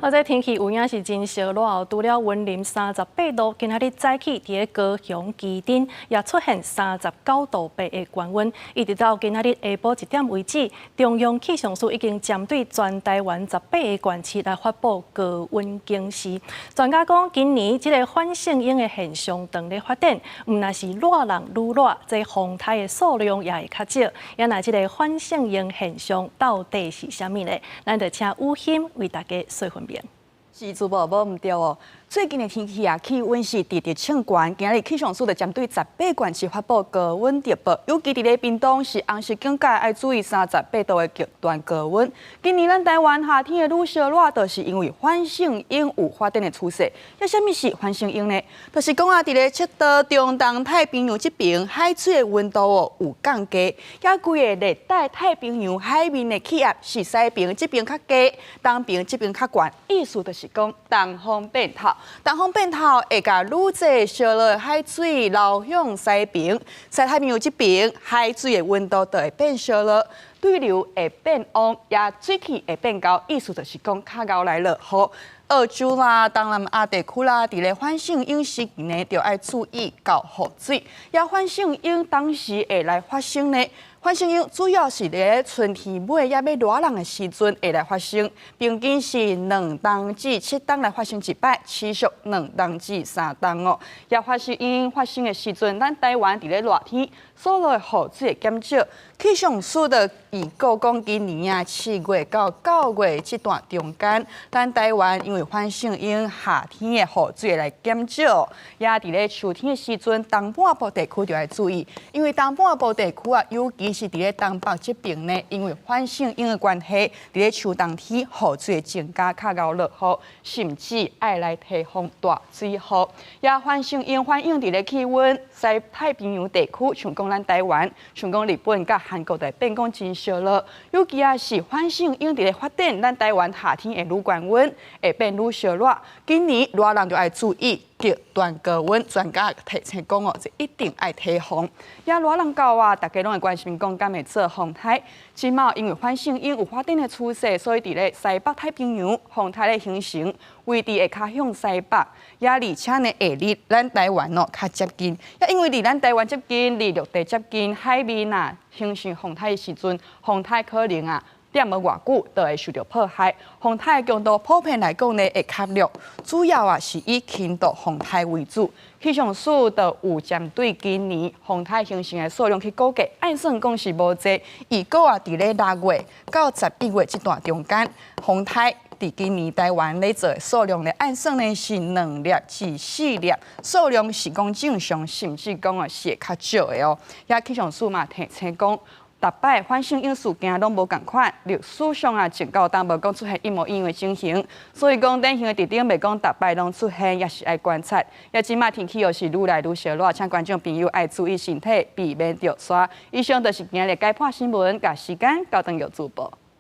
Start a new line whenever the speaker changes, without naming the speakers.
这天气有影是真烧热哦，除了温林38度，今仔日早起伫个高雄基丁也出现39度8的高温，一直到今仔日下晡1点为止，中央气象署已经针对全台湾18个县市来发布高温警示。专家讲，今年这个反圣婴的现象正在发展，毋若是热人愈热，这风台的数量也会较少。也那这个反圣婴现象到底是啥物呢？咱就请吴欣为大家细分辨。
是主播无唔对哦。最近的天气啊，气温是直直升高。今日气象署就针对18县市发布高温特报，尤其伫咧屏东是红色警戒，要注意38度的极端高温。今年咱台湾夏天的愈烧热，就是因为反圣婴有发展的趋势。要什么是反圣婴呢？就是讲啊，伫咧赤道、中东太平洋这边海水的温度哦有降低，也规个热带太平洋海面的气压是西边这边较低，东边这边较悬。意思就是讲东风变透。东风变透会甲愈济烧热的海水流向西边，西太平洋这边海水的温度就会变烧热，对流会变旺，也水汽会变高。意思就是讲较高来落雨。澳洲啦、东南亚地区啦，伫咧反圣婴时期呢，就要注意到雨水。也反圣婴当时会来发生呢？反圣婴主要是咧春天尾也要热人的时阵会来发生，平均是2冬至7冬来发生一摆，持续2冬至3冬哦。也反圣婴发生的时阵，咱台湾伫咧热天所落的雨水会减少。气象署的预告讲，今年啊7月到9月这段中间，咱台湾因为反圣婴夏天的雨水会来减少，也伫咧秋天的时阵，东半部地区就要注意，因为东半部地区啊，尤其是伫咧东北这边呢，因为反圣婴的关系，伫咧秋冬天雨水会增加，较高落雨，甚至爱来提防大水雨。也反圣婴反映伫咧气温，西太平洋地区，像讲咱台湾，像讲日本甲韩国就变讲真烧热，尤其啊是反圣婴伫咧发展，咱台湾夏天会愈高温，会变愈烧热。今年热人就要注意极端高温，专家提醒讲哦，这一定要提防。也热人到啊，大家拢会关心讲敢会做风台。即卖因为反圣婴有发展的趋势，所以伫咧西北太平洋风台的形成位置会较向西北，也而且呢会离咱台湾哦较接近。也因为离咱台湾接近，离陆地接近，海面啊形成风台的时阵，风台可能啊点无偌久，就会受到破坏。风台的强度普遍来讲呢会较弱，主要啊是以轻度风台为主。气象署就有针对今年风台形成的数量去估计，按算讲是无济。预估啊，伫咧6月到11月这段中间，风台伫今年台湾咧做的数量咧，按算呢是2粒至4粒，数量是讲正常，甚至讲啊是会较少的哦。也气象署嘛提醒讲，逐摆反圣婴事件拢无共款，历史上啊前到当无讲出现一模一样的情形，所以讲典型的特点袂讲逐摆拢出现，也是爱观察。也即卖天气又是愈来愈烧热，请观众朋友爱注意身体，避免着沙。以上就是今日解判新闻，甲时间交等由主播。